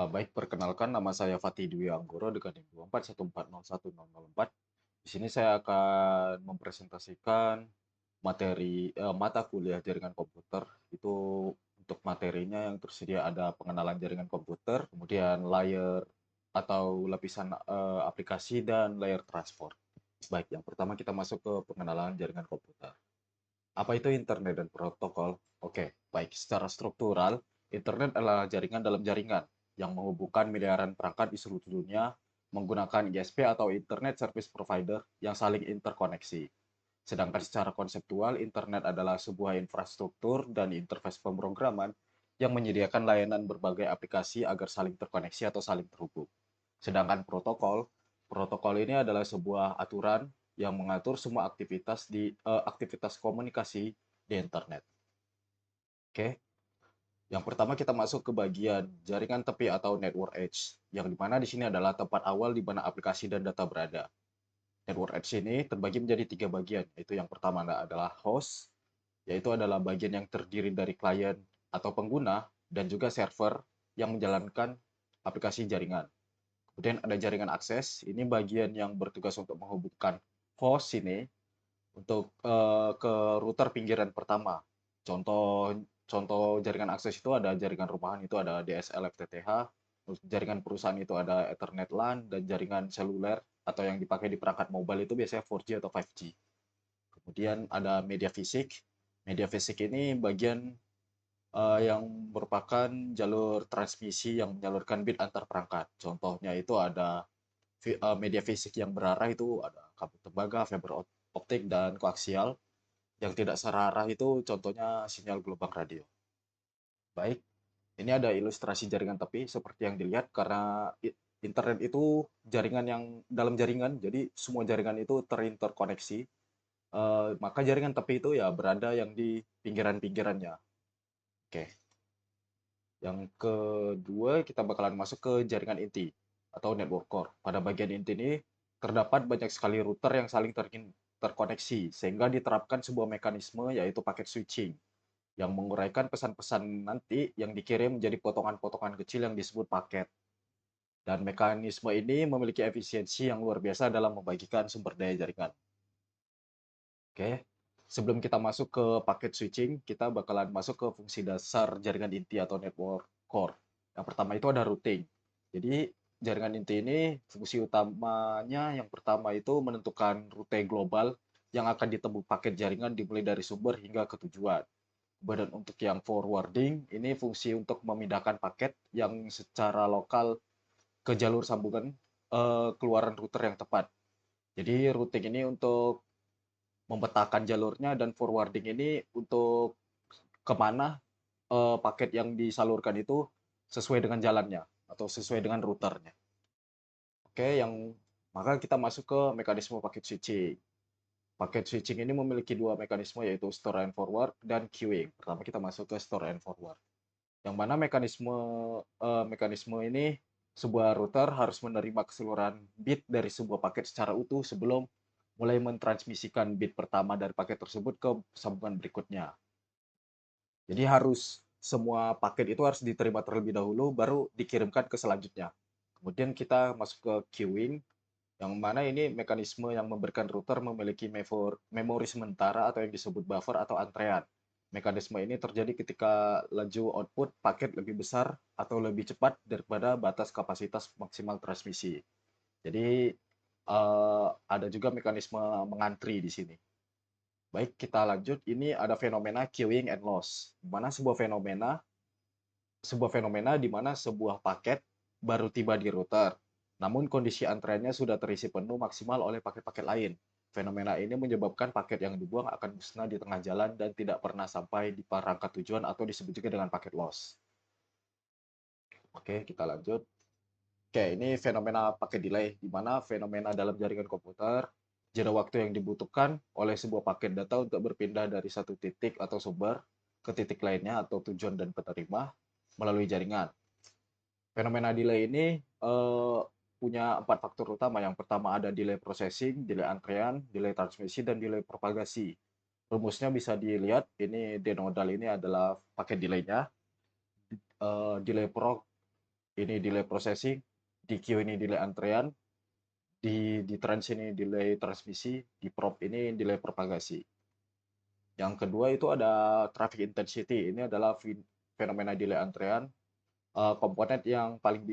Baik, perkenalkan nama saya Fatih Dwi Anggoro dengan NIM 241401004. Di sini saya akan mempresentasikan mata kuliah jaringan komputer. Itu untuk materinya yang tersedia ada pengenalan jaringan komputer, kemudian layer atau lapisan aplikasi dan layer transport. Baik, yang pertama kita masuk ke pengenalan jaringan komputer. Apa itu internet dan protokol? Oke, baik. Secara struktural, internet adalah jaringan dalam jaringan yang menghubungkan miliaran perangkat di seluruh dunia menggunakan ISP atau Internet Service Provider yang saling interkoneksi. Sedangkan secara konseptual, internet adalah sebuah infrastruktur dan interface pemrograman yang menyediakan layanan berbagai aplikasi agar saling terkoneksi atau saling terhubung. Sedangkan protokol ini adalah sebuah aturan yang mengatur semua aktivitas komunikasi di internet. Oke, yang pertama kita masuk ke bagian jaringan tepi atau network edge, yang dimana di sini adalah tempat awal di mana aplikasi dan data berada. Network edge ini terbagi menjadi tiga bagian, yaitu yang pertama adalah host, yaitu adalah bagian yang terdiri dari klien atau pengguna dan juga server yang menjalankan aplikasi jaringan. Kemudian ada jaringan akses, ini bagian yang bertugas untuk menghubungkan host ini untuk ke router pinggiran pertama. Contoh contoh jaringan akses itu ada jaringan rumahan itu ada DSL FTTH, terus jaringan perusahaan itu ada Ethernet LAN dan jaringan seluler atau yang dipakai di perangkat mobile itu biasanya 4G atau 5G. Kemudian ada media fisik. Media fisik ini bagian yang merupakan jalur transmisi yang menyalurkan bit antar perangkat. Contohnya itu ada media fisik yang berarah itu ada kabel tembaga, fiber optik, dan koaksial. Yang tidak serarah itu contohnya sinyal gelombang radio. Baik, ini ada ilustrasi jaringan tepi seperti yang dilihat karena internet itu jaringan yang dalam jaringan, jadi semua jaringan itu terinterkoneksi. Maka jaringan tepi itu ya berada yang di pinggiran-pinggirannya. Oke, yang kedua kita bakalan masuk ke jaringan inti atau network core. Pada bagian inti ini terdapat banyak sekali router yang saling terkoneksi sehingga diterapkan sebuah mekanisme yaitu paket switching yang menguraikan pesan-pesan nanti yang dikirim menjadi potongan-potongan kecil yang disebut paket. Dan mekanisme ini memiliki efisiensi yang luar biasa dalam membagikan sumber daya jaringan. Oke, sebelum kita masuk ke paket switching, kita bakalan masuk ke fungsi dasar jaringan inti atau network core. Yang pertama itu ada routing. Jadi jaringan inti ini fungsi utamanya yang pertama itu menentukan rute global yang akan ditempuh paket jaringan dimulai dari sumber hingga ke tujuan. Kemudian untuk yang forwarding, ini fungsi untuk memindahkan paket yang secara lokal ke jalur sambungan keluaran router yang tepat. Jadi routing ini untuk memetakan jalurnya dan forwarding ini untuk kemana paket yang disalurkan itu sesuai dengan jalannya atau sesuai dengan routernya. Oke, maka kita masuk ke mekanisme paket switching. Paket switching ini memiliki dua mekanisme yaitu store and forward dan queuing. Pertama kita masuk ke store and forward. Yang mana mekanisme ini sebuah router harus menerima keseluruhan bit dari sebuah paket secara utuh sebelum mulai mentransmisikan bit pertama dari paket tersebut ke sambungan berikutnya. Jadi harus semua paket itu harus diterima terlebih dahulu baru dikirimkan ke selanjutnya. Kemudian kita masuk ke queuing yang mana ini mekanisme yang memberikan router memiliki memori sementara atau yang disebut buffer atau antrean. Mekanisme ini terjadi ketika laju output paket lebih besar atau lebih cepat daripada batas kapasitas maksimal transmisi. Jadi ada juga mekanisme mengantri di sini. Baik, kita lanjut. Ini ada fenomena queuing and loss. Di mana sebuah fenomena di mana sebuah paket baru tiba di router, namun kondisi antreannya sudah terisi penuh maksimal oleh paket-paket lain. Fenomena ini menyebabkan paket yang dibuang akan musnah di tengah jalan dan tidak pernah sampai di perangkat tujuan atau disebut juga dengan paket loss. Oke, kita lanjut. Oke, ini fenomena paket delay, di mana fenomena dalam jaringan komputer, jeda waktu yang dibutuhkan oleh sebuah paket data untuk berpindah dari satu titik atau sumber ke titik lainnya atau tujuan dan penerima melalui jaringan. Fenomena delay ini punya 4 faktor utama. Yang pertama ada delay processing, delay antrean, delay transmisi, dan delay propagasi. Rumusnya bisa dilihat, ini D nodal ini adalah paket delay-nya, delay ini delay processing, di queue ini delay antrean, di trans ini delay transmisi, di prop ini delay propagasi. Yang kedua itu ada traffic intensity. Ini adalah fenomena delay antrean, komponen yang paling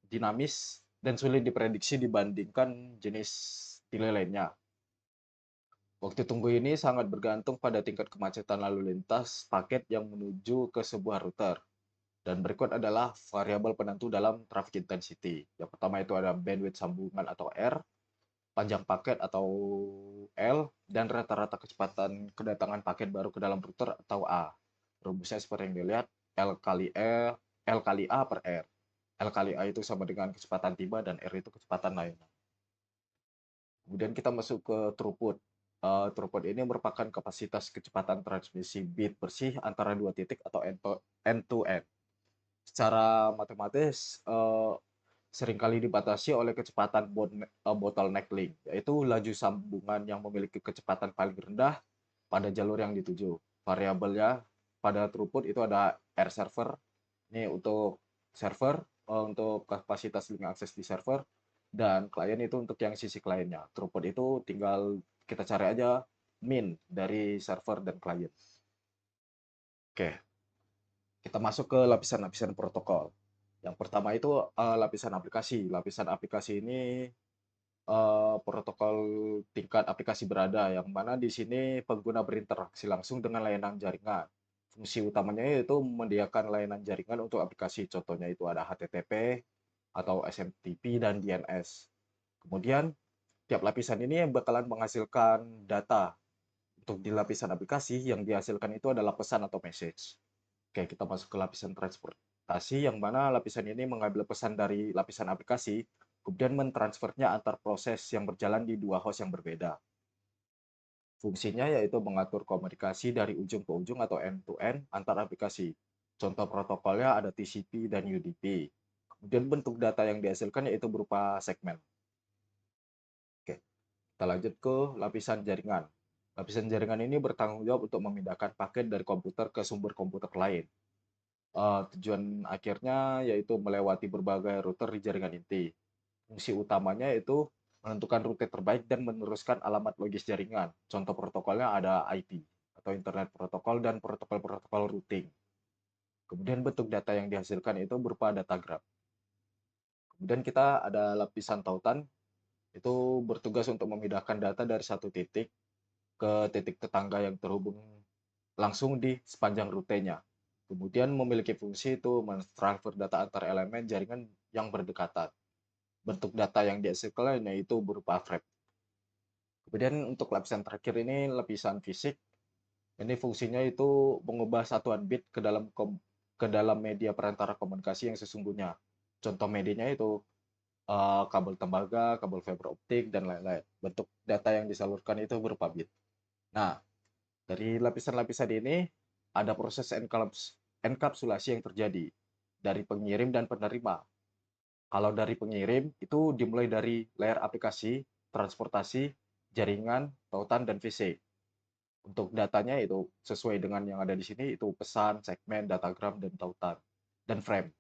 dinamis dan sulit diprediksi dibandingkan jenis delay lainnya. Waktu tunggu ini sangat bergantung pada tingkat kemacetan lalu lintas paket yang menuju ke sebuah router. Dan berikut adalah variabel penentu dalam traffic intensity. Yang pertama itu ada bandwidth sambungan atau R, panjang paket atau L, dan rata-rata kecepatan kedatangan paket baru ke dalam router atau A. Rumusnya seperti yang dilihat, L kali A per R. L kali A itu sama dengan kecepatan tiba dan R itu kecepatan layanan. Kemudian kita masuk ke throughput. Throughput ini merupakan kapasitas kecepatan transmisi bit bersih antara dua titik atau end-to-end. Secara matematis, seringkali dibatasi oleh kecepatan bottleneck link, yaitu laju sambungan yang memiliki kecepatan paling rendah pada jalur yang dituju. Variabelnya pada throughput itu ada R server, ini untuk server, untuk kapasitas link akses di server, dan klien itu untuk yang sisi kliennya. Throughput itu tinggal kita cari aja min dari server dan klien. Oke, kita masuk ke lapisan-lapisan protokol. Yang pertama itu lapisan aplikasi. Lapisan aplikasi ini protokol tingkat aplikasi berada, yang mana di sini pengguna berinteraksi langsung dengan layanan jaringan. Fungsi utamanya yaitu menyediakan layanan jaringan untuk aplikasi. Contohnya itu ada HTTP atau SMTP dan DNS. Kemudian tiap lapisan ini bakalan menghasilkan data. Untuk di lapisan aplikasi yang dihasilkan itu adalah pesan atau message. Oke, kita masuk ke lapisan transportasi, yang mana lapisan ini mengambil pesan dari lapisan aplikasi, kemudian mentransfernya antar proses yang berjalan di dua host yang berbeda. Fungsinya yaitu mengatur komunikasi dari ujung ke ujung atau end-to-end antar aplikasi. Contoh protokolnya ada TCP dan UDP. Kemudian bentuk data yang dihasilkan yaitu berupa segmen. Oke, kita lanjut ke lapisan jaringan. Lapisan jaringan ini bertanggung jawab untuk memindahkan paket dari komputer ke sumber komputer lain. Tujuan akhirnya yaitu melewati berbagai router di jaringan inti. Fungsi utamanya yaitu menentukan rute terbaik dan meneruskan alamat logis jaringan. Contoh protokolnya ada IP atau Internet Protocol dan protokol-protokol routing. Kemudian bentuk data yang dihasilkan itu berupa datagram. Kemudian kita ada lapisan tautan, itu bertugas untuk memindahkan data dari satu titik ke titik tetangga yang terhubung langsung di sepanjang rutenya. Kemudian memiliki fungsi itu mentransfer data antar elemen jaringan yang berdekatan. Bentuk data yang dihasilkan yaitu berupa frame. Kemudian untuk lapisan terakhir ini lapisan fisik. Ini fungsinya itu mengubah satuan bit ke dalam media perantara komunikasi yang sesungguhnya. Contoh medianya itu kabel tembaga, kabel fiber optik, dan lain-lain. Bentuk data yang disalurkan itu berupa bit. Nah, dari lapisan-lapisan ini ada proses enkapsulasi yang terjadi dari pengirim dan penerima. Kalau dari pengirim itu dimulai dari layer aplikasi, transportasi, jaringan, tautan, dan fisik. Untuk datanya itu sesuai dengan yang ada di sini, itu pesan, segmen, datagram, dan tautan, dan frame.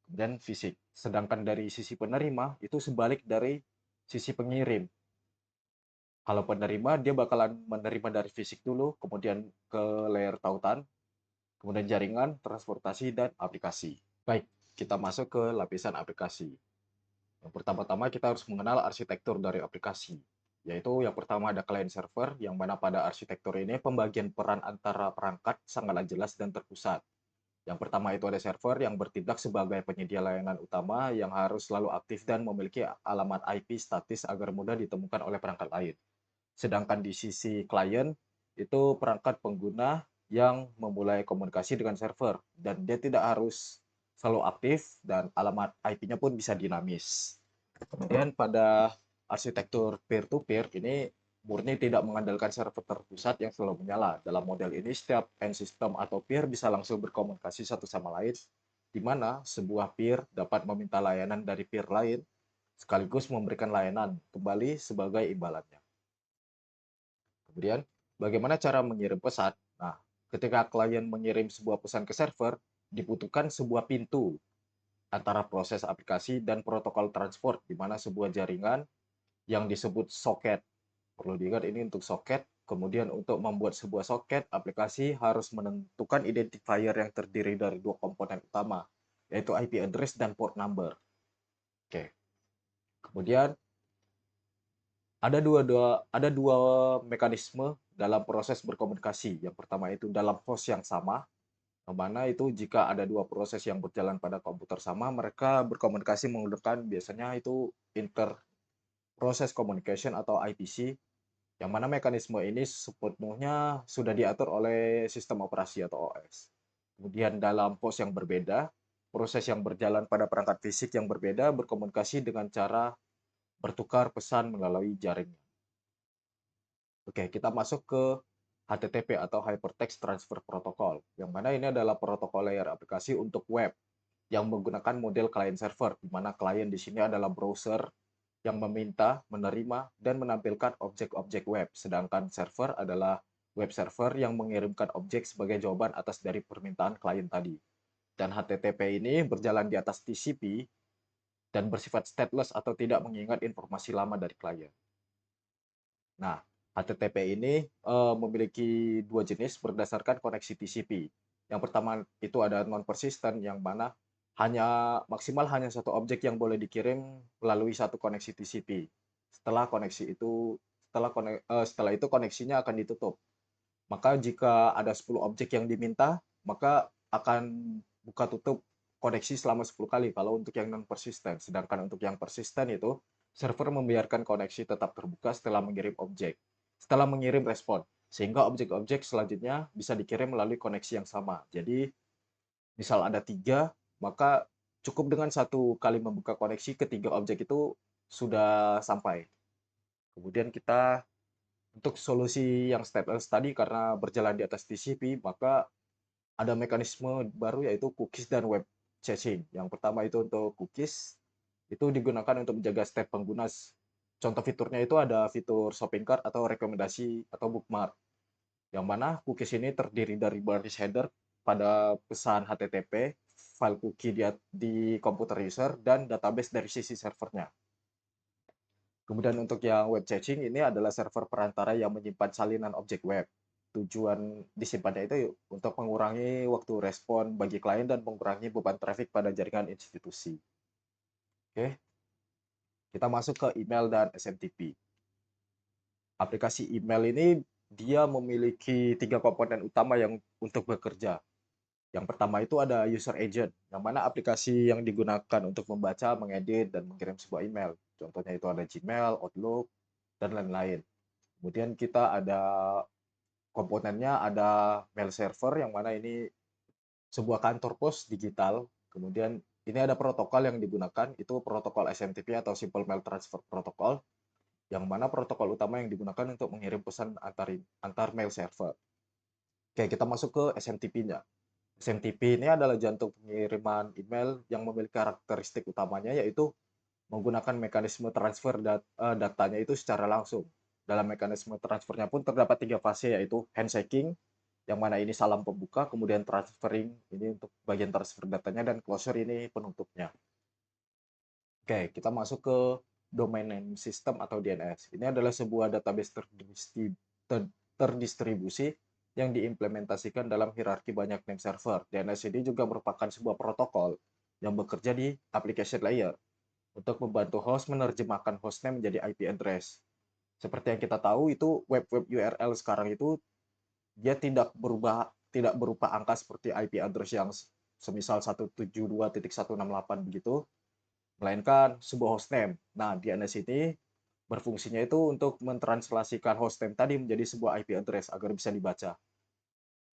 Kemudian fisik. Sedangkan dari sisi penerima itu sebalik dari sisi pengirim. Kalau penerima dia bakalan menerima dari fisik dulu, kemudian ke layer tautan, kemudian jaringan, transportasi, dan aplikasi. Baik, kita masuk ke lapisan aplikasi. Yang pertama-tama kita harus mengenal arsitektur dari aplikasi, yaitu yang pertama ada client server, yang mana pada arsitektur ini pembagian peran antara perangkat sangatlah jelas dan terpusat. Yang pertama itu ada server yang bertindak sebagai penyedia layanan utama yang harus selalu aktif dan memiliki alamat IP statis agar mudah ditemukan oleh perangkat lain. Sedangkan di sisi klien itu perangkat pengguna yang memulai komunikasi dengan server dan dia tidak harus selalu aktif dan alamat IP-nya pun bisa dinamis. Kemudian pada arsitektur peer-to-peer ini murni tidak mengandalkan server terpusat yang selalu menyala. Dalam model ini, setiap end system atau peer bisa langsung berkomunikasi satu sama lain, di mana sebuah peer dapat meminta layanan dari peer lain, sekaligus memberikan layanan kembali sebagai imbalannya. Kemudian, bagaimana cara mengirim pesan? Nah, ketika klien mengirim sebuah pesan ke server, dibutuhkan sebuah pintu antara proses aplikasi dan protokol transport, di mana sebuah jaringan yang disebut soket. Perlu diingat ini untuk soket. Kemudian untuk membuat sebuah soket, aplikasi harus menentukan identifier yang terdiri dari dua komponen utama, yaitu IP address dan port number. Oke. Kemudian ada dua mekanisme dalam proses berkomunikasi. Yang pertama itu dalam host yang sama, yang mana itu jika ada dua proses yang berjalan pada komputer sama, mereka berkomunikasi menggunakan biasanya itu inter process communication atau IPC, yang mana mekanisme ini sepenuhnya sudah diatur oleh sistem operasi atau OS. Kemudian dalam host yang berbeda, proses yang berjalan pada perangkat fisik yang berbeda berkomunikasi dengan cara bertukar pesan melalui jaringan. Oke, kita masuk ke HTTP atau Hypertext Transfer Protocol, yang mana ini adalah protokol layer aplikasi untuk web yang menggunakan model client server, di mana klien di sini adalah browser yang meminta, menerima, dan menampilkan objek-objek web, sedangkan server adalah web server yang mengirimkan objek sebagai jawaban atas dari permintaan klien tadi. Dan HTTP ini berjalan di atas TCP dan bersifat stateless atau tidak mengingat informasi lama dari klien. Nah, HTTP ini memiliki dua jenis berdasarkan koneksi TCP. Yang pertama itu ada non-persistent, yang mana maksimal hanya satu objek yang boleh dikirim melalui satu koneksi TCP. Setelah itu koneksinya akan ditutup. Maka jika ada 10 objek yang diminta, maka akan buka tutup koneksi selama 10 kali kalau untuk yang non-persistent. Sedangkan untuk yang persisten itu, server membiarkan koneksi tetap terbuka setelah mengirim respon, sehingga objek-objek selanjutnya bisa dikirim melalui koneksi yang sama. Jadi, misal ada 3, maka cukup dengan satu kali membuka koneksi, ketiga objek itu sudah sampai. Kemudian untuk solusi yang stateless tadi, karena berjalan di atas TCP, maka ada mekanisme baru yaitu cookies dan web caching. Yang pertama itu untuk cookies, itu digunakan untuk menjaga step pengguna. Contoh fiturnya itu ada fitur shopping cart atau rekomendasi atau bookmark, yang mana cookies ini terdiri dari baris header pada pesan HTTP, file cookie di komputer user, dan database dari sisi servernya. Kemudian untuk yang web caching ini adalah server perantara yang menyimpan salinan objek web. Tujuan disimpannya itu untuk mengurangi waktu respon bagi klien dan mengurangi beban traffic pada jaringan institusi. Oke, kita masuk ke email dan SMTP. Aplikasi email ini dia memiliki 3 komponen utama yang untuk bekerja. Yang pertama itu ada user agent, yang mana aplikasi yang digunakan untuk membaca, mengedit, dan mengirim sebuah email. Contohnya itu ada Gmail, Outlook, dan lain-lain. Kemudian kita ada komponennya, ada mail server, yang mana ini sebuah kantor pos digital. Kemudian ini ada protokol yang digunakan, itu protokol SMTP atau Simple Mail Transfer Protocol, yang mana protokol utama yang digunakan untuk mengirim pesan antar mail server. Oke, kita masuk ke SMTP-nya. SMTP ini adalah jantung pengiriman email yang memiliki karakteristik utamanya, yaitu menggunakan mekanisme transfer datanya itu secara langsung. Dalam mekanisme transfernya pun terdapat 3 fase, yaitu handshaking, yang mana ini salam pembuka, kemudian transferring, ini untuk bagian transfer datanya, dan closure ini penutupnya. Oke, kita masuk ke Domain Name System atau DNS. Ini adalah sebuah database terdistribusi yang diimplementasikan dalam hierarki banyak name server. DNS ini juga merupakan sebuah protokol yang bekerja di application layer untuk membantu host menerjemahkan hostname menjadi IP address. Seperti yang kita tahu, itu web-web URL sekarang itu dia tidak berupa angka seperti IP address yang semisal 172.168 begitu, melainkan sebuah hostname. Nah, DNS ini berfungsinya itu untuk mentranslasikan hostname tadi menjadi sebuah IP address agar bisa dibaca.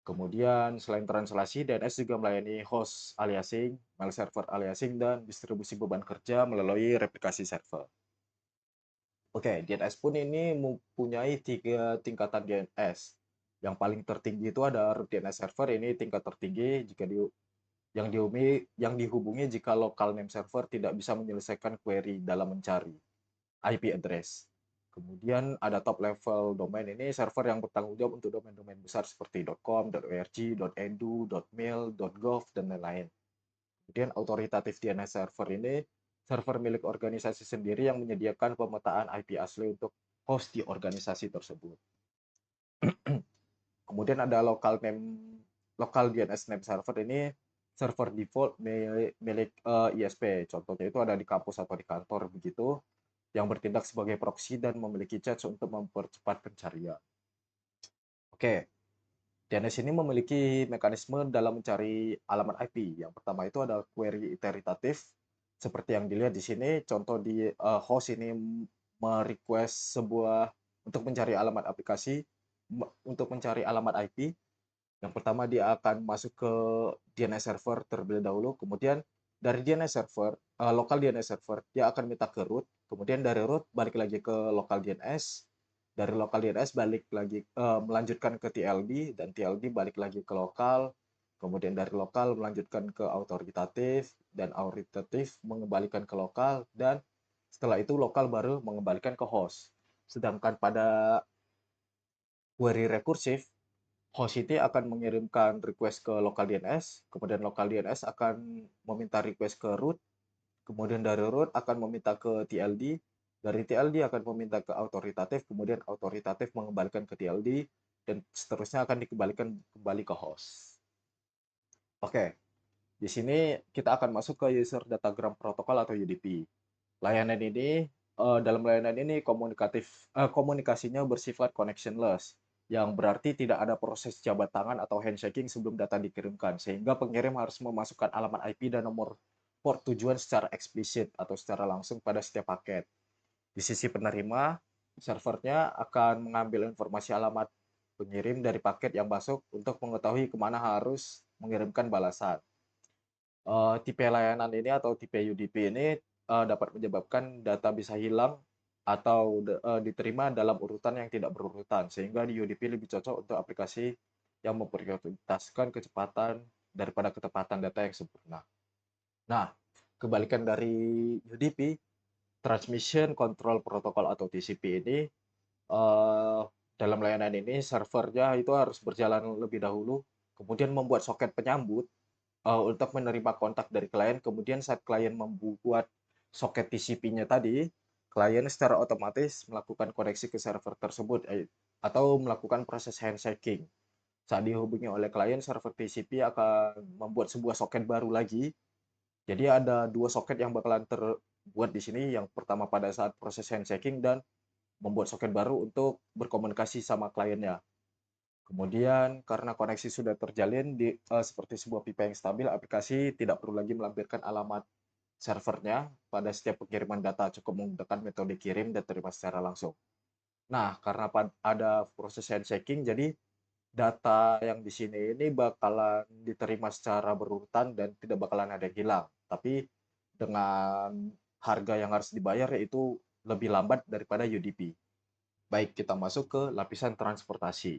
Kemudian selain translasi, DNS juga melayani host aliasing, mail server aliasing, dan distribusi beban kerja melalui replikasi server. Oke, DNS pun ini mempunyai 3 tingkatan DNS. Yang paling tertinggi itu ada root DNS server, ini tingkat tertinggi yang dihubungi jika local name server tidak bisa menyelesaikan query dalam mencari IP address. Kemudian ada top level domain, ini server yang bertanggung jawab untuk domain-domain besar seperti .com, .org, .edu, .mil, .gov, dan lain-lain. Kemudian autoritatif DNS server ini server milik organisasi sendiri yang menyediakan pemetaan IP asli untuk host di organisasi tersebut. Kemudian ada local DNS name server ini server default milik ISP. Contohnya itu ada di kampus atau di kantor begitu, yang bertindak sebagai proxy dan memiliki cache untuk mempercepat pencarian. Oke, DNS ini memiliki mekanisme dalam mencari alamat IP. Yang pertama itu ada query iteritatif, seperti yang dilihat di sini. Contoh di host ini merequest sebuah untuk mencari alamat aplikasi, untuk mencari alamat IP. Yang pertama dia akan masuk ke DNS server terlebih dahulu, kemudian dari DNS server, local DNS server, dia akan minta ke root, kemudian dari root balik lagi ke local DNS, dari local DNS balik lagi melanjutkan ke TLD, dan TLD balik lagi ke lokal, kemudian dari lokal melanjutkan ke autoritatif, dan autoritatif mengembalikan ke lokal, dan setelah itu lokal baru mengembalikan ke host. Sedangkan pada query rekursif, host ini akan mengirimkan request ke local DNS, kemudian local DNS akan meminta request ke root, kemudian dari root akan meminta ke TLD, dari TLD akan meminta ke autoritatif, kemudian autoritatif mengembalikan ke TLD, dan seterusnya akan dikembalikan kembali ke host. Oke, di sini kita akan masuk ke user datagram protocol atau UDP. Layanan ini dalam layanan ini komunikasinya bersifat connectionless, yang berarti tidak ada proses jabat tangan atau handshaking sebelum data dikirimkan, sehingga pengirim harus memasukkan alamat IP dan nomor port tujuan secara eksplisit atau secara langsung pada setiap paket. Di sisi penerima, servernya akan mengambil informasi alamat pengirim dari paket yang masuk untuk mengetahui kemana harus mengirimkan balasan. Tipe layanan ini atau tipe UDP ini dapat menyebabkan data bisa hilang atau diterima dalam urutan yang tidak berurutan, sehingga di UDP lebih cocok untuk aplikasi yang memprioritaskan kecepatan daripada ketepatan data yang sempurna. Nah, kebalikan dari UDP, Transmission Control Protocol atau TCP ini eh, dalam layanan ini servernya itu harus berjalan lebih dahulu, kemudian membuat soket penyambut untuk menerima kontak dari klien, kemudian saat klien membuat soket TCP-nya tadi, klien secara otomatis melakukan koneksi ke server tersebut atau melakukan proses handshaking. Saat dihubungi oleh klien, server TCP akan membuat sebuah soket baru lagi. Jadi ada dua soket yang bakalan terbuat di sini. Yang pertama pada saat proses handshaking dan membuat soket baru untuk berkomunikasi sama kliennya. Kemudian karena koneksi sudah terjalin seperti sebuah pipa yang stabil, aplikasi tidak perlu lagi melampirkan alamat servernya pada setiap pengiriman data, cukup menggunakan metode kirim dan terima secara langsung. Nah, karena ada proses handshaking, jadi data yang di sini ini bakalan diterima secara berurutan dan tidak bakalan ada yang hilang. Tapi dengan harga yang harus dibayar yaitu lebih lambat daripada UDP. Baik, kita masuk ke lapisan transportasi.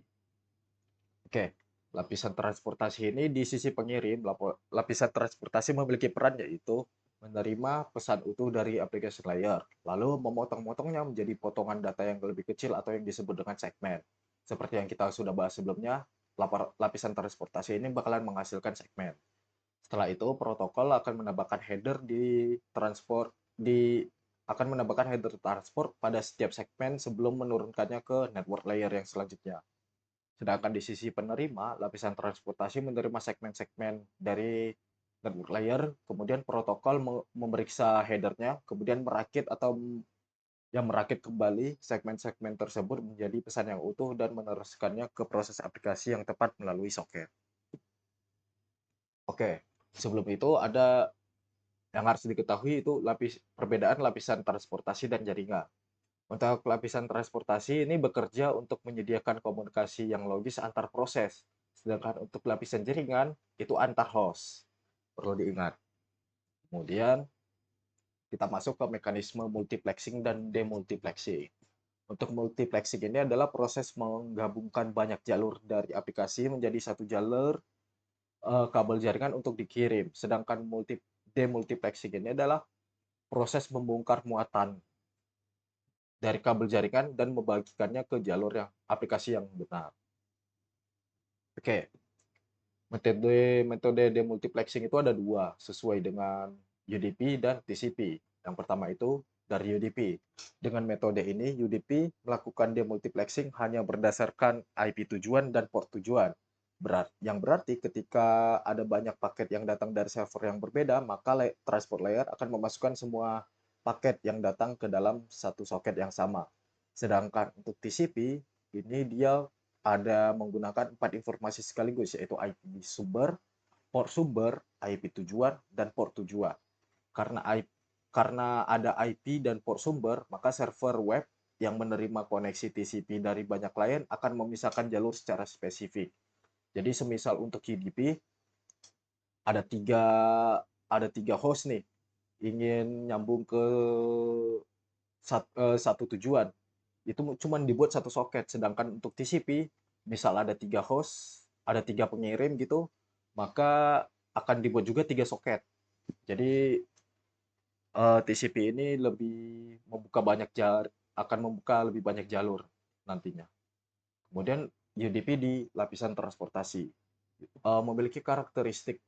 Oke, lapisan transportasi ini di sisi pengirim, lapisan transportasi memiliki peran yaitu menerima pesan utuh dari application layer, lalu memotong-motongnya menjadi potongan data yang lebih kecil atau yang disebut dengan segmen. Seperti yang kita sudah bahas sebelumnya, lapisan transportasi ini bakalan menghasilkan segmen. Setelah itu, protokol akan menambahkan header di transport di akan menambahkan header transport pada setiap segmen sebelum menurunkannya ke network layer yang selanjutnya. Sedangkan di sisi penerima, lapisan transportasi menerima segmen-segmen dari network layer, kemudian protokol memeriksa headernya, kemudian merakit atau yang merakit kembali segmen-segmen tersebut menjadi pesan yang utuh dan meneruskannya ke proses aplikasi yang tepat melalui soket. Oke, sebelum itu ada yang harus diketahui itu perbedaan lapisan transportasi dan jaringan. Untuk lapisan transportasi ini bekerja untuk menyediakan komunikasi yang logis antar proses. Sedangkan untuk lapisan jaringan itu antar host. Perlu diingat. Kemudian kita masuk ke mekanisme multiplexing dan demultiplexing. Untuk multiplexing ini adalah proses menggabungkan banyak jalur dari aplikasi menjadi satu jalur kabel jaringan untuk dikirim. Sedangkan demultiplexing ini adalah proses membongkar muatan dari kabel jaringan dan membagikannya ke jalur yang aplikasi yang benar. Oke, Metode metode demultiplexing itu ada dua, sesuai dengan UDP dan TCP. Yang pertama itu dari UDP. Dengan metode ini, UDP melakukan demultiplexing hanya berdasarkan IP tujuan dan port tujuan. Yang berarti ketika ada banyak paket yang datang dari server yang berbeda, maka transport layer akan memasukkan semua paket yang datang ke dalam satu soket yang sama. Sedangkan untuk TCP, ini dia ada menggunakan 4 informasi sekaligus, yaitu IP sumber, port sumber, IP tujuan, dan port tujuan. Karena ada IP dan port sumber, maka server web yang menerima koneksi TCP dari banyak klien akan memisahkan jalur secara spesifik. Jadi semisal untuk UDP ada tiga ada tiga host nih ingin nyambung ke satu tujuan, itu cuma dibuat satu soket. Sedangkan untuk TCP, misal ada tiga host, ada tiga pengirim gitu, maka akan dibuat juga tiga soket. Jadi TCP ini akan membuka lebih banyak jalur nantinya. Kemudian UDP di lapisan transportasi memiliki karakteristik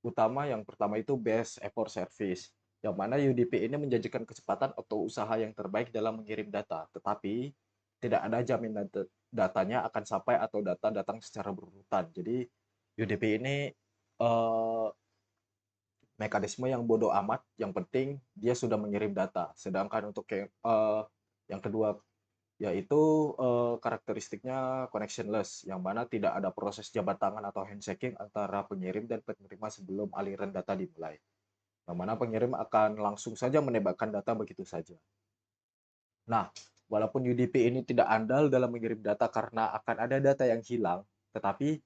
utama. Yang pertama itu best effort service, yang mana UDP ini menjanjikan kecepatan atau usaha yang terbaik dalam mengirim data, tetapi tidak ada jaminan datanya akan sampai atau data datang secara berurutan. Jadi UDP ini eh, mekanisme yang bodoh amat, yang penting dia sudah mengirim data. Sedangkan untuk yang kedua yaitu karakteristiknya connectionless, yang mana tidak ada proses jabat tangan atau handshaking antara pengirim dan penerima sebelum aliran data dimulai. Yang mana pengirim akan langsung saja menembakkan data begitu saja. Nah, walaupun UDP ini tidak andal dalam mengirim data karena akan ada data yang hilang, tetapi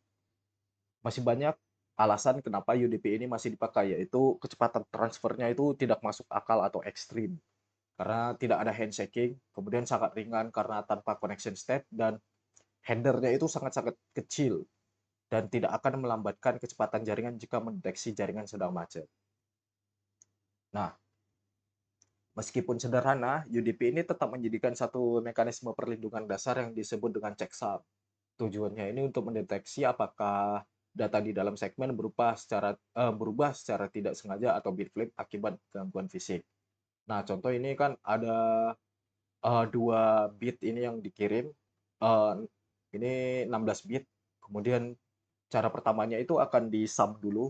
masih banyak alasan kenapa UDP ini masih dipakai, yaitu kecepatan transfernya itu tidak masuk akal atau ekstrim karena tidak ada handshaking, kemudian sangat ringan karena tanpa connection state, dan headernya itu sangat-sangat kecil dan tidak akan melambatkan kecepatan jaringan jika mendeteksi jaringan sedang macet. Nah, meskipun sederhana, UDP ini tetap menjadikan satu mekanisme perlindungan dasar yang disebut dengan checksum. Tujuannya ini untuk mendeteksi apakah data di dalam segmen berubah secara tidak sengaja atau bit flip akibat gangguan fisik. Nah, contoh ini kan ada dua bit ini yang dikirim. Eh, ini 16 bit. Kemudian cara pertamanya itu akan di-sum dulu.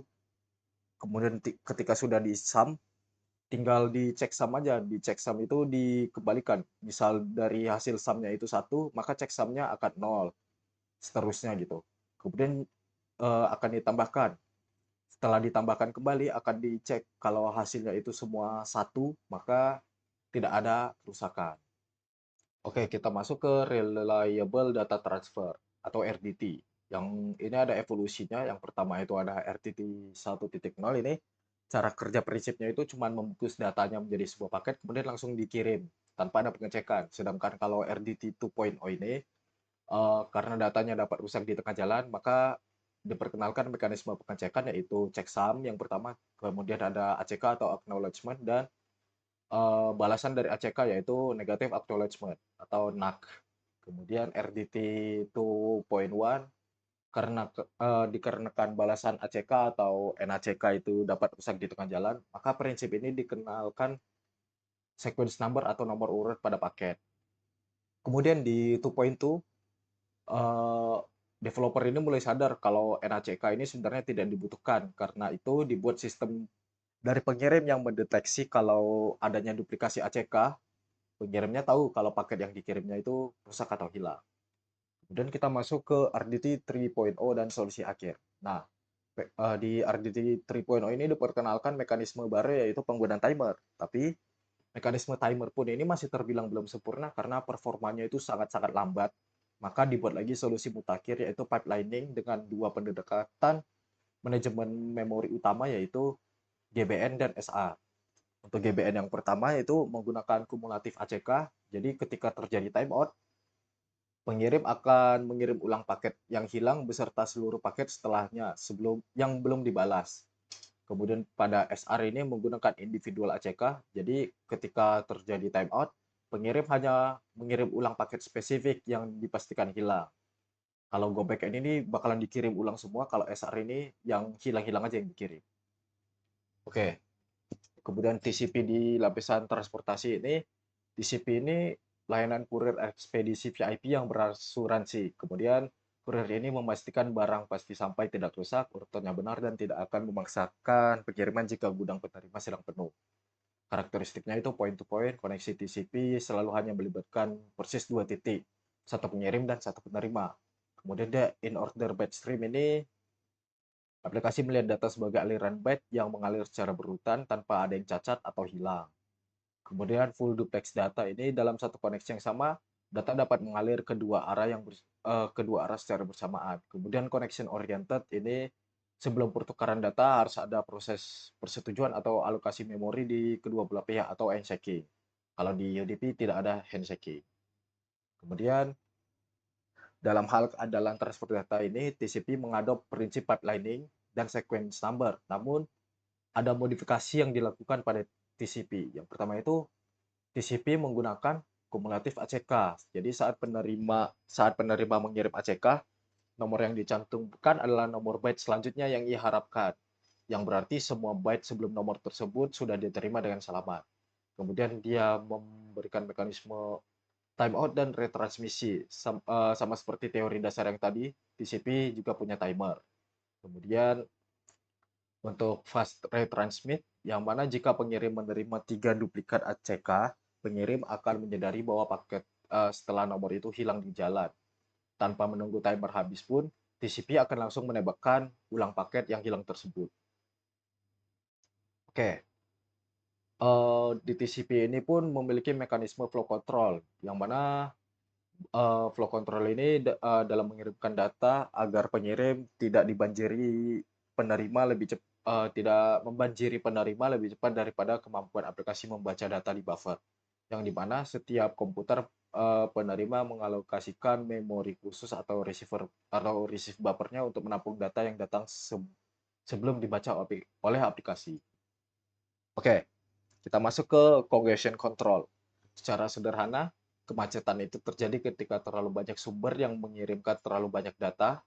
Kemudian ketika sudah di-sum, tinggal dicek sum aja. Di cek sum itu dikembalikan. Misal dari hasil sumnya itu 1, maka cek sumnya akan 0. Seterusnya gitu. Kemudian akan ditambahkan. Setelah ditambahkan kembali, akan dicek kalau hasilnya itu semua 1, maka tidak ada kerusakan. Oke, kita masuk ke Reliable Data Transfer atau RDT. Yang ini ada evolusinya. Yang pertama itu ada RDT 1.0 ini. Cara kerja prinsipnya itu cuma membungkus datanya menjadi sebuah paket, kemudian langsung dikirim tanpa ada pengecekan. Sedangkan kalau RDT 2.0 ini, karena datanya dapat rusak di tengah jalan, maka diperkenalkan mekanisme pengecekan yaitu checksum yang pertama, kemudian ada ACK atau acknowledgement, dan balasan dari ACK yaitu negative acknowledgement atau NAK. Kemudian RDT 2.1 dikarenakan balasan ACK atau NACK itu dapat rusak di tengah jalan, maka prinsip ini dikenalkan sequence number atau nomor urut pada paket. Kemudian di 2.2 developer ini mulai sadar kalau NACK ini sebenarnya tidak dibutuhkan, karena itu dibuat sistem dari pengirim yang mendeteksi kalau adanya duplikasi ACK. Pengirimnya tahu kalau paket yang dikirimnya itu rusak atau hilang. Kemudian kita masuk ke RDT 3.0 dan solusi akhir. Nah, di RDT 3.0 ini diperkenalkan mekanisme baru yaitu penggunaan timer. Tapi mekanisme timer pun ini masih terbilang belum sempurna karena performanya itu sangat-sangat lambat. Maka dibuat lagi solusi mutakhir yaitu pipelining dengan dua pendekatan manajemen memori utama yaitu GBN dan SA. Untuk GBN yang pertama itu menggunakan kumulatif ACK. Jadi ketika terjadi timeout, pengirim akan mengirim ulang paket yang hilang beserta seluruh paket setelahnya sebelum yang belum dibalas. Kemudian pada SR ini menggunakan individual ACK. Jadi ketika terjadi timeout, pengirim hanya mengirim ulang paket spesifik yang dipastikan hilang. Kalau go back ini bakalan dikirim ulang semua, kalau SR ini yang hilang-hilang aja yang dikirim. Oke, kemudian TCP di lapisan transportasi ini, TCP ini layanan kurir ekspedisi VIP yang berasuransi. Kemudian kurir ini memastikan barang pasti sampai tidak rusak, urutannya benar, dan tidak akan memaksakan pengiriman jika gudang penerima sedang penuh. Karakteristiknya itu point to point, koneksi TCP selalu hanya melibatkan persis dua titik, satu pengirim dan satu penerima. Kemudian dia in order byte stream ini, aplikasi melihat data sebagai aliran byte yang mengalir secara berurutan tanpa ada yang cacat atau hilang. Kemudian full duplex data ini dalam satu koneksi yang sama, data dapat mengalir kedua arah secara bersamaan. Kemudian connection oriented ini, sebelum pertukaran data harus ada proses persetujuan atau alokasi memori di kedua belah pihak atau handshaking. Kalau di UDP tidak ada handshaking. Kemudian dalam hal keandalan transfer data ini, TCP mengadop prinsip pipelining dan sequence number. Namun ada modifikasi yang dilakukan pada TCP. Yang pertama itu TCP menggunakan kumulatif ACK. Jadi saat penerima mengirim ACK, nomor yang dicantumkan adalah nomor byte selanjutnya yang ia harapkan. Yang berarti semua byte sebelum nomor tersebut sudah diterima dengan selamat. Kemudian dia memberikan mekanisme timeout dan retransmisi. Sama seperti teori dasar yang tadi, TCP juga punya timer. Kemudian untuk fast retransmit, yang mana jika pengirim menerima 3 duplikat ACK, pengirim akan menyadari bahwa paket setelah nomor itu hilang di jalan. Tanpa menunggu timer habis pun, TCP akan langsung menembakkan ulang paket yang hilang tersebut. Oke, di TCP ini pun memiliki mekanisme flow control, yang mana flow control ini dalam mengirimkan data agar pengirim tidak dibanjiri penerima tidak membanjiri penerima lebih cepat daripada kemampuan aplikasi membaca data di buffer. Yang dimana setiap komputer penerima mengalokasikan memori khusus atau receive buffernya untuk menampung data yang datang sebelum dibaca oleh aplikasi. Oke, kita masuk ke congestion control. Secara sederhana, kemacetan itu terjadi ketika terlalu banyak sumber yang mengirimkan terlalu banyak data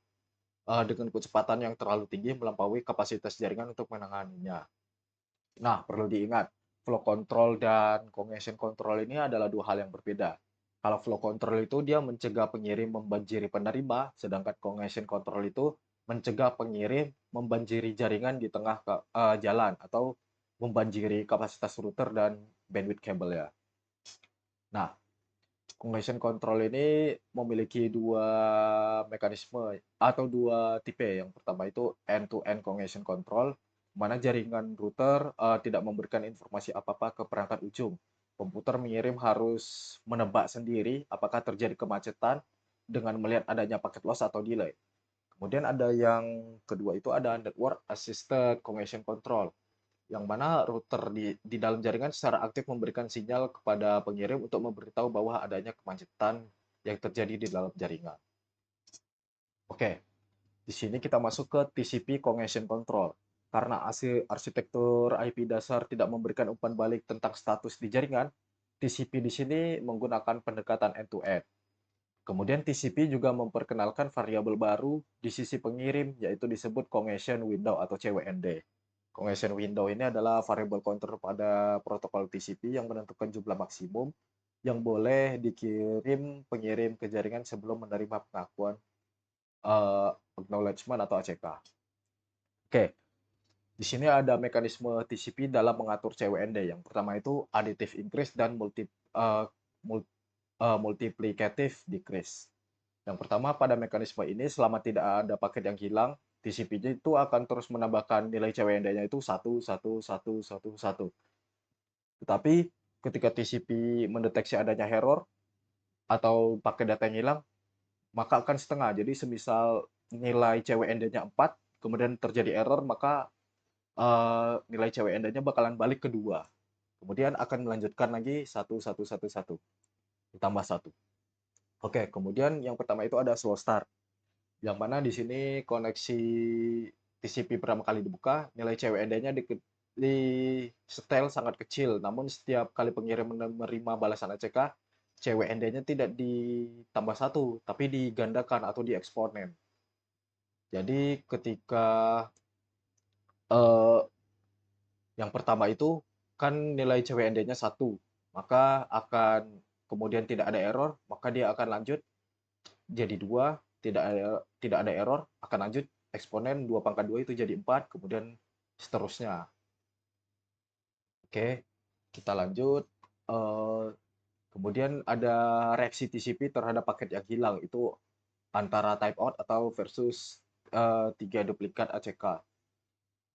dengan kecepatan yang terlalu tinggi melampaui kapasitas jaringan untuk menanganinya. Nah, perlu diingat, flow control dan congestion control ini adalah dua hal yang berbeda. Kalau flow control itu dia mencegah pengirim membanjiri penerima, sedangkan congestion control itu mencegah pengirim membanjiri jaringan di tengah jalan atau membanjiri kapasitas router dan bandwidth kabel ya. Nah, congestion control ini memiliki dua mekanisme atau dua tipe. Yang pertama itu end-to-end congestion control, mana jaringan router tidak memberikan informasi apa-apa ke perangkat ujung. Komputer mengirim harus menebak sendiri apakah terjadi kemacetan dengan melihat adanya paket loss atau delay. Kemudian ada yang kedua itu ada network assisted congestion control, yang mana router di dalam jaringan secara aktif memberikan sinyal kepada pengirim untuk memberitahu bahwa adanya kemacetan yang terjadi di dalam jaringan. Oke, di sini kita masuk ke TCP Congestion Control. Karena arsitektur IP dasar tidak memberikan umpan balik tentang status di jaringan, TCP di sini menggunakan pendekatan end-to-end. Kemudian TCP juga memperkenalkan variabel baru di sisi pengirim, yaitu disebut congestion window atau CWND. Congestion window ini adalah variabel counter pada protokol TCP yang menentukan jumlah maksimum yang boleh dikirim pengirim ke jaringan sebelum menerima pengakuan acknowledgement atau ACK. Oke, di sini ada mekanisme TCP dalam mengatur CWND. Yang pertama itu additive increase dan multiplicative decrease. Yang pertama, pada mekanisme ini selama tidak ada paket yang hilang, TCP-nya itu akan terus menambahkan nilai CWND-nya itu 1, 1, 1, 1, 1. Tetapi ketika TCP mendeteksi adanya error atau paket data yang hilang, maka akan setengah. Jadi semisal nilai CWND-nya 4, kemudian terjadi error, maka nilai CWND-nya bakalan balik ke 2. Kemudian akan melanjutkan lagi 1, 1, 1, 1. Ditambah 1. Oke, kemudian yang pertama itu ada slow start. Yang mana di sini koneksi TCP pertama kali dibuka, nilai CWND-nya di setel sangat kecil, namun setiap kali pengirim menerima balasan ACK, CWND-nya tidak ditambah satu, tapi digandakan atau dieksponen. Jadi ketika eh, yang pertama itu kan nilai CWND-nya satu, maka akan kemudian tidak ada error, maka dia akan lanjut jadi dua, tidak ada error, akan lanjut eksponen 2 pangkat 2 itu jadi 4, kemudian seterusnya. Oke, kita lanjut. Eh, Kemudian ada reaksi TCP terhadap paket yang hilang, itu antara timeout atau versus 3 duplikat ACK.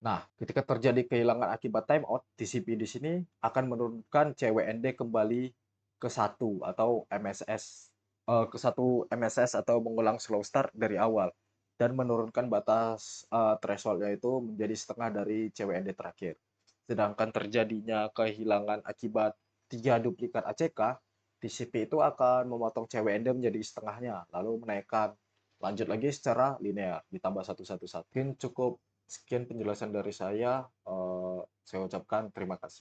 Nah, ketika terjadi kehilangan akibat timeout, TCP di sini akan menurunkan CWND kembali ke satu atau MSS, ke satu MSS atau mengulang slow start dari awal dan menurunkan batas thresholdnya itu menjadi setengah dari CWND terakhir. Sedangkan terjadinya kehilangan akibat 3 duplikat ACK, TCP itu akan memotong CWND menjadi setengahnya, lalu menaikkan lanjut lagi secara linear ditambah satu satu satu. Mungkin cukup sekian penjelasan dari saya. Saya ucapkan terima kasih.